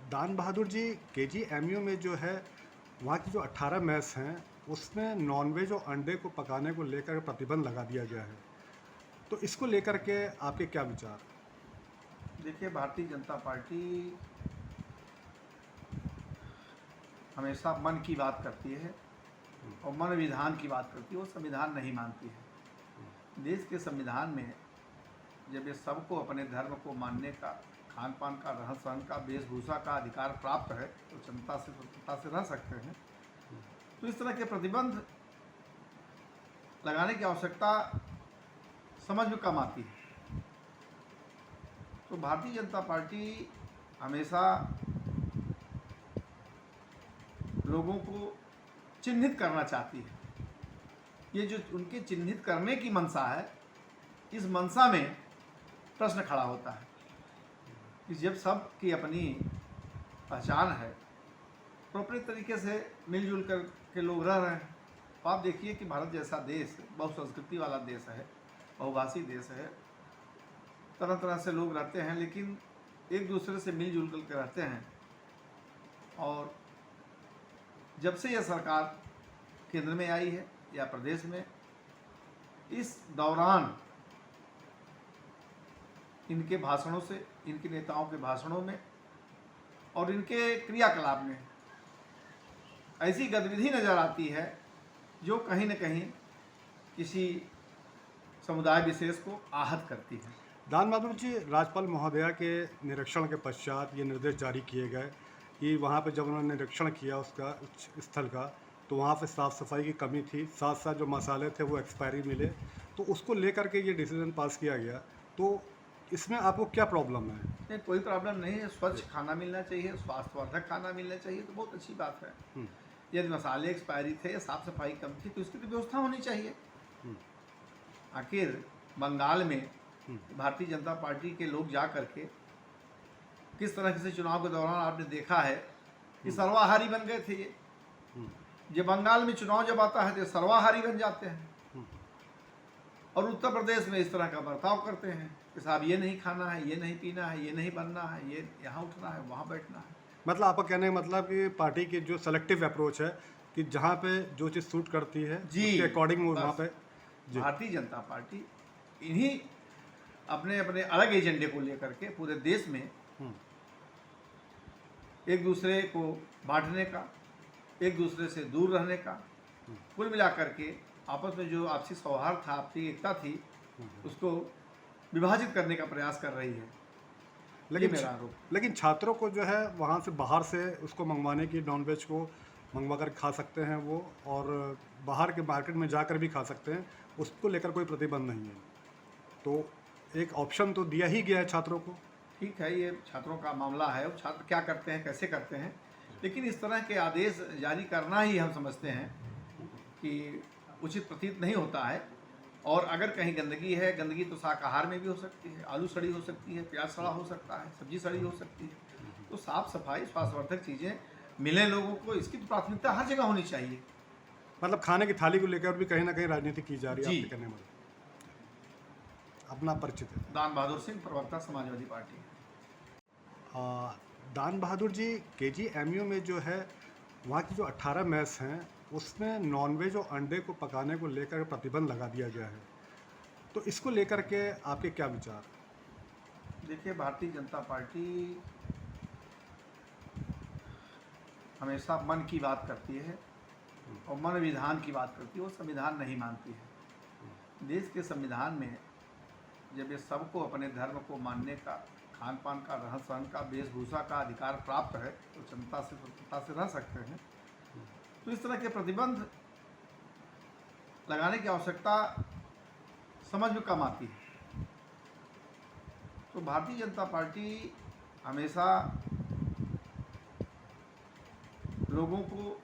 दान बहादुर जी, केजीएमयू में जो है वहाँ की जो 18 मेस हैं उसमें नॉनवेज और अंडे को पकाने को लेकर प्रतिबंध लगा दिया गया है। तो इसको लेकर के आपके क्या विचार? देखिए, भारतीय जनता पार्टी हमेशा मन की बात करती है और मन विधान की बात करती है, वो संविधान नहीं मानती है। देश के संविधान में जब ये सबको अपने धर्म को मानने का, खान पान का, रहन सहन का, वेशभूषा का अधिकार प्राप्त है तो जनता से स्वतंत्रता से रह सकते हैं। तो इस तरह के प्रतिबंध लगाने की आवश्यकता समझ में कम आती है। तो भारतीय जनता पार्टी हमेशा लोगों को चिन्हित करना चाहती है। ये जो उनके चिन्हित करने की मंशा है, इस मंशा में प्रश्न खड़ा होता है कि जब सब की अपनी पहचान है तो अपने तरीके से मिलजुल कर के लोग रह रहे हैं। तो आप देखिए कि भारत जैसा देश बहुसंस्कृति वाला देश है, बहुभाषी देश है, तरह तरह से लोग रहते हैं, लेकिन एक दूसरे से मिलजुल कर के रहते हैं। और जब से यह सरकार केंद्र में आई है या प्रदेश में, इस दौरान इनके भाषणों से, इनके नेताओं के भाषणों में और इनके क्रियाकलाप में ऐसी गतिविधि नज़र आती है जो कहीं न कहीं किसी समुदाय विशेष को आहत करती है। दान बहादुर जी, राज्यपाल महोदया के निरीक्षण के पश्चात ये निर्देश जारी किए गए कि वहाँ पे जब उन्होंने निरीक्षण किया उसका स्थल का, तो वहाँ पे साफ़ सफाई की कमी थी, साथ साथ जो मसाले थे वो एक्सपायरी मिले, तो उसको लेकर के ये डिसीजन पास किया गया। तो इसमें आपको क्या प्रॉब्लम है? नहीं, कोई प्रॉब्लम नहीं है। स्वच्छ खाना मिलना चाहिए, स्वास्थ्यवर्धक खाना मिलना चाहिए, तो बहुत अच्छी बात है। यदि मसाले एक्सपायरी थे या साफ़ सफाई कम थी तो इसकी तो व्यवस्था होनी चाहिए। आखिर बंगाल में भारतीय जनता पार्टी के लोग जा करके किस तरह से चुनाव के दौरान आपने देखा है कि सर्वाहारी बन गए थे। ये बंगाल में चुनाव जब आता है तो सर्वाहारी बन जाते हैं और उत्तर प्रदेश में इस तरह का बर्ताव करते हैं कि साहब ये नहीं खाना है, ये नहीं पीना है, ये नहीं बनना है, ये यहाँ उठना है, वहाँ बैठना है। मतलब आपका कहने का मतलब कि पार्टी की जो सेलेक्टिव अप्रोच है कि जहाँ पे जो चीज़ सूट करती है उसके अकॉर्डिंग वो वहाँ पे। भारतीय जनता पार्टी इन्हीं अपने अपने अलग एजेंडे को लेकर के पूरे देश में एक दूसरे को बांटने का, एक दूसरे से दूर रहने का, कुल मिलाकर के आपस में जो आपसी सौहार्द था, आपसी एकता थी, उसको विभाजित करने का प्रयास कर रही है। लेकिन छात्रों को जो है वहाँ से बाहर से उसको मंगवाने की, नॉन वेज को मंगवा कर खा सकते हैं वो, और बाहर के मार्केट में जाकर भी खा सकते हैं, उसको लेकर कोई प्रतिबंध नहीं है। तो एक ऑप्शन तो दिया ही गया है छात्रों को। ठीक है, ये छात्रों का मामला है, वो छात्र क्या करते हैं, कैसे करते हैं, लेकिन इस तरह के आदेश जारी करना ही हम समझते हैं कि उचित प्रतीत नहीं होता है। और अगर कहीं गंदगी है, गंदगी तो शाकाहार में भी हो सकती है, आलू सड़ी हो सकती है, प्याज सड़ा हो सकता है, सब्जी सड़ी हो सकती है। तो साफ़ सफाई, स्वास्थ्यवर्धक चीज़ें मिले लोगों को, इसकी तो प्राथमिकता हर जगह होनी चाहिए। मतलब खाने की थाली को लेकर भी कहीं ना कहीं राजनीति की जा रही है आपके कहने में। अपना परिचित है। दान बहादुर सिंह, प्रवक्ता, समाजवादी पार्टी। दान बहादुर जी, केजीएमयू में जो है वहाँ की जो 18 मेस हैं उसमें नॉनवेज और अंडे को पकाने को लेकर प्रतिबंध लगा दिया गया है। तो इसको लेकर के आपके क्या विचार? देखिए, भारतीय जनता पार्टी हमेशा मन की बात करती है और मन विधान की बात करती है, वो संविधान नहीं मानती है। देश के संविधान में जब ये सबको अपने धर्म को मानने का, खान पान का, रहन सहन का, वेशभूषा का अधिकार प्राप्त है तो जनता से स्वतंत्रता से रह सकते हैं। तो इस तरह के प्रतिबंध लगाने की आवश्यकता समझ में कम आती है। तो भारतीय जनता पार्टी हमेशा लोगों को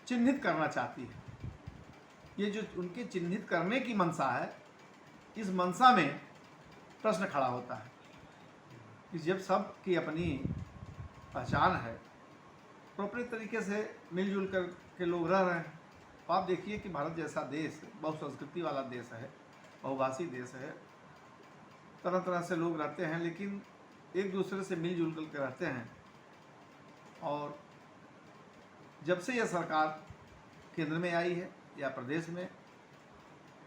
चिन्हित करना चाहती है। ये जो उनके चिन्हित करने की मंशा है, इस मंशा में प्रश्न खड़ा होता है कि जब सब की अपनी पहचान है तो अपने तरीके से मिलजुल कर के लोग रह रहे हैं। तो आप देखिए कि भारत जैसा देश बहुसंस्कृति वाला देश है, बहुभाषी देश है, तरह तरह से लोग रहते हैं, लेकिन एक दूसरे से मिलजुल कर के रहते हैं। और जब से यह सरकार केंद्र में आई है या प्रदेश में,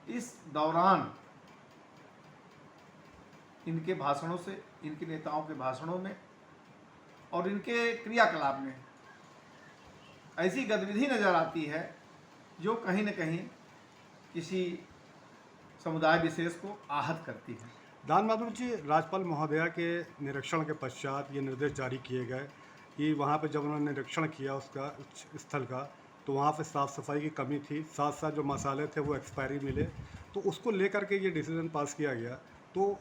इस दौरान इनके भाषणों से, इनके नेताओं के भाषणों में और इनके क्रियाकलाप में ऐसी गतिविधि नज़र आती है जो कहीं न कहीं किसी समुदाय विशेष को आहत करती है। दान बहादुर जी, राज्यपाल महोदया के निरीक्षण के पश्चात ये निर्देश जारी किए गए कि वहाँ पे जब उन्होंने निरीक्षण किया उसका स्थल का, तो वहाँ पे साफ़ सफाई की कमी थी, साथ साथ जो मसाले थे वो एक्सपायरी मिले, तो उसको लेकर के ये डिसीजन पास किया गया। तो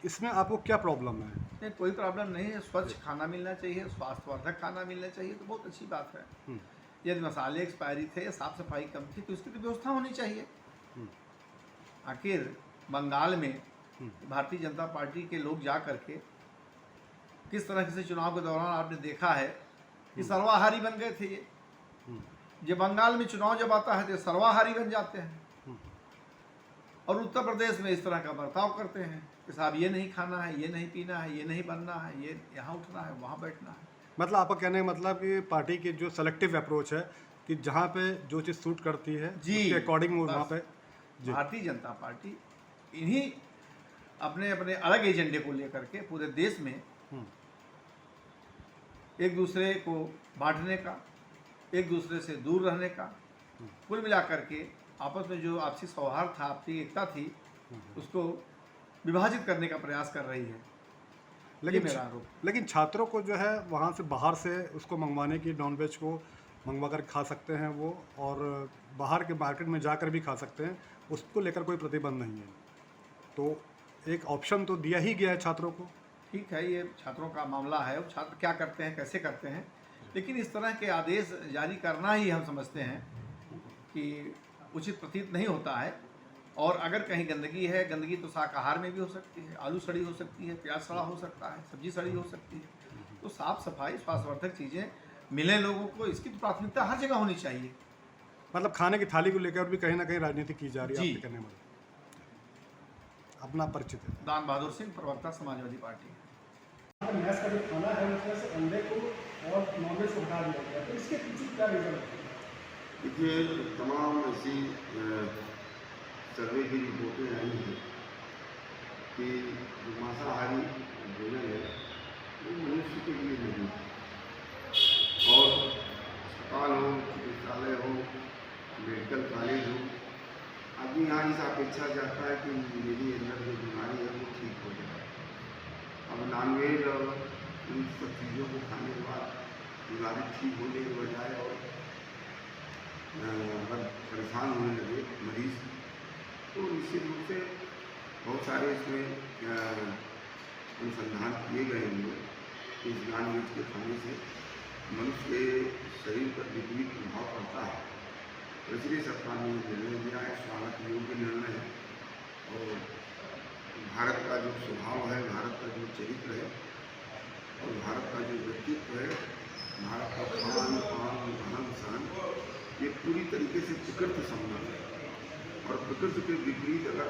इसमें आपको क्या प्रॉब्लम है? नहीं, कोई प्रॉब्लम नहीं है। स्वच्छ खाना मिलना चाहिए, स्वास्थ्यवर्धक खाना मिलना चाहिए, तो बहुत अच्छी बात है। यदि मसाले एक्सपायरी थे या साफ़ सफाई कम थी तो इसकी तो व्यवस्था होनी चाहिए। आखिर बंगाल में भारतीय जनता पार्टी के लोग जा करके किस तरह से चुनाव के दौरान आपने देखा है कि सर्वाहारी बन गए थे। ये बंगाल में चुनाव जब आता है तो सर्वाहारी बन जाते हैं और उत्तर प्रदेश में इस तरह का बर्ताव करते हैं कि साहब ये नहीं खाना है, ये नहीं पीना है, ये नहीं बनना है, ये यहाँ उठना है, वहाँ बैठना है। मतलब आपका कहने का मतलब कि पार्टी की जो सेलेक्टिव अप्रोच है कि जहाँ पे जो चीज़ सूट करती है उसके अकॉर्डिंग वो वहाँ पे। भारतीय जनता पार्टी इन्हीं अपने अपने अलग एजेंडे को लेकर के पूरे देश में एक दूसरे को बांटने का, एक दूसरे से दूर रहने का, कुल मिलाकर के आपस में जो आपसी सौहार्द था, आपसी एकता थी, उसको विभाजित करने का प्रयास कर रही है। लेकिन छात्रों को जो है वहाँ से बाहर से उसको मंगवाने की, नॉन वेज को मंगवा कर खा सकते हैं वो, और बाहर के मार्केट में जाकर भी खा सकते हैं, उसको लेकर कोई प्रतिबंध नहीं है। तो एक ऑप्शन तो दिया ही गया है छात्रों को। ठीक है, ये छात्रों का मामला है, वो छात्र क्या करते हैं, कैसे करते हैं, लेकिन इस तरह के आदेश जारी करना ही हम समझते हैं कि उचित प्रतीत नहीं होता है। और अगर कहीं गंदगी है, गंदगी तो शाकाहार में भी हो सकती है, आलू सड़ी हो सकती है, प्याज सड़ा हो सकता है, सब्जी सड़ी हो सकती है। तो साफ़ सफाई, स्वास्थ्यवर्धक चीज़ें मिलें लोगों को, इसकी तो प्राथमिकता हर जगह होनी चाहिए। मतलब खाने की थाली को लेकर भी कहीं ना कहीं राजनीति की जा रही है आपके कहने में। अपना परिचित है। दान बहादुर सिंह, प्रवक्ता समाजवादी पार्टी। मैस का जो खाना है उसमें से अंडे को और नॉनवेज को हटा दिया गया, तो इसके पीछे क्या रीज़न है? देखिए, तमाम ऐसी सर्वे की रिपोर्टें आई हैं कि जो मांसाहारी भोजन है वो मनुष्य के लिए नहीं है। और अस्पताल हो, चिकित्सालय हो, मेडिकल कॉलेज हो, आदमी यहाँ इस अपेक्षा जाता है कि मेरी अंदर जो बीमारी है वो ठीक हो जाए। अब नॉनवेज और इन सब चीज़ों को खाने के बाद बीमारी ठीक होने के बजाय और परेशान होने लगे मरीज, तो निश्चित रूप से बहुत सारे इसमें अनुसंधान किए गए होंगे कि इस नॉनवेज के खाने से मनुष्य के शरीर पर विपरीत प्रभाव पड़ता है। तो इसलिए सरकार ने निर्णय लिया है, स्वागत योग्य निर्णय है। और भारत का जो स्वभाव है, भारत का जो चरित्र है और भारत का जो व्यक्तित्व है, भारत का खान पान, रहन सहन, ये पूरी तरीके से प्रकृति संबंध है। और प्रकृति के विपरीत अगर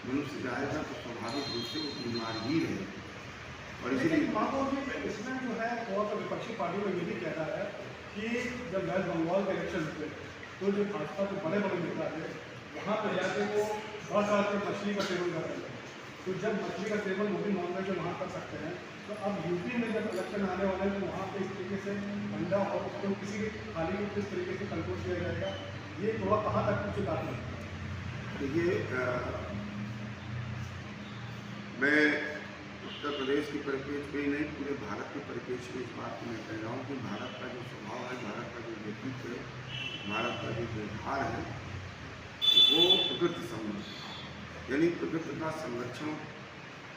मनुष्य जाएगा तो स्वाभाविक रूप से वो बीमार ही रहेगा। और इसलिए इसमें जो है और तो विपक्षी पार्टी में ये भी कहना है कि जब वेस्ट बंगाल के इलेक्शन हुए तो जो भाजपा के बड़े बड़े नेता थे वहाँ पर जाके वो 10 साल के मछली का सेवन कर रहे थे। तो जब मछली का सेवन वो भी नॉन वेज वहाँ कर सकते हैं, तो अब यूपी में जब इलेक्शन आने वाले हैं तो वहाँ पे इस तरीके से अंडा और उसको किसी की थाली को किस तरीके से कंट्रोल किया जाएगा, ये थोड़ा कहाँ तक उचित आता है? देखिए, मैं उत्तर प्रदेश के परिप्रेक्ष्य में ही नहीं, पूरे भारत के परिप्रेक्ष्य में इस बात को मैं कह रहा हूँ कि भारत का जो स्वभाव है, भारत का जो व्यक्तित्व है, भारत का जो व्यवहार है, वो प्रकृति संबंध, यानी प्रकृति का संरक्षण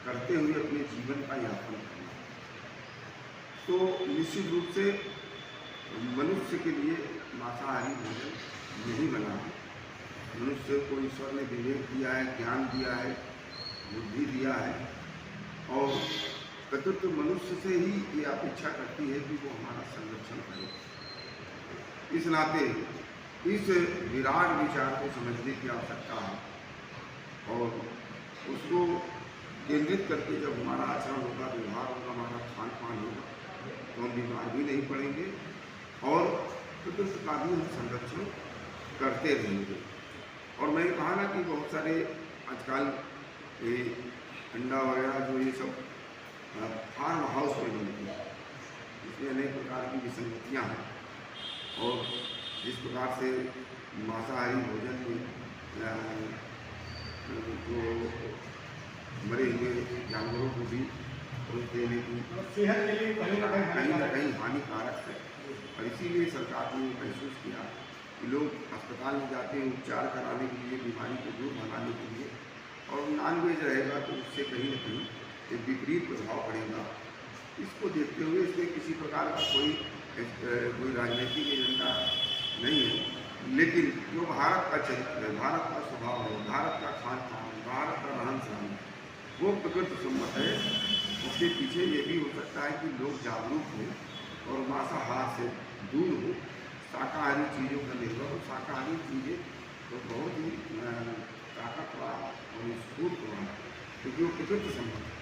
करते हुए अपने जीवन का यापन करना। तो निश्चित रूप से मनुष्य के लिए मांसाहारी भोजन नहीं बना है। मनुष्य को ईश्वर ने विवेक दिया है, ज्ञान दिया है, बुद्धि दिया है, और प्रकृति मनुष्य से ही ये अपेक्षा करती है कि वो हमारा संरक्षण करे। इस नाते इस विराट विचार को समझने की आवश्यकता है और उसको केंद्रित करके जब हमारा आचरण होगा, व्यवहार होगा, हमारा खान पान होगा, तो हम बीमार भी नहीं पड़ेंगे और प्रकृति का भी हम संरक्षण करते रहेंगे। और मैंने कहा ना कि बहुत सारे आजकल ये अंडा वगैरह जो ये सब फार्म हाउस में बनते हैं, इसमें अनेक प्रकार की विसंगतियाँ हैं और जिस प्रकार से मांसाहारी भोजन में जो मरे हुए जानवरों को भी परोस देने की सेहत के लिए कहीं कहीं न कहीं हानिकारक है। और इसीलिए सरकार ने महसूस किया कि लोग अस्पताल में जाते हैं उपचार कराने के लिए, बीमारी को दूर भगाने के लिए, और नॉनवेज रहेगा तो उससे कहीं न कहीं एक विपरीत प्रभाव पड़ेगा। इसको देखते हुए इसमें किसी प्रकार का कोई राजनीतिक एजेंडा नहीं है, लेकिन जो भारत का चरित्र है, भारत का स्वभाव है, भारत का खान पान, भारत का रहन सहन है, वो प्रकृति सम्मत है। उसके पीछे ये भी हो सकता है कि लोग जागरूक हों और मांसाहार से दूर हो, शाकाहारी चीज़ों का निर्भर हो। शाकाहारी चीज़ें तो बहुत ही ताकतवर और स्फूर्त क्योंकि वो प्रकृति सम्मत है।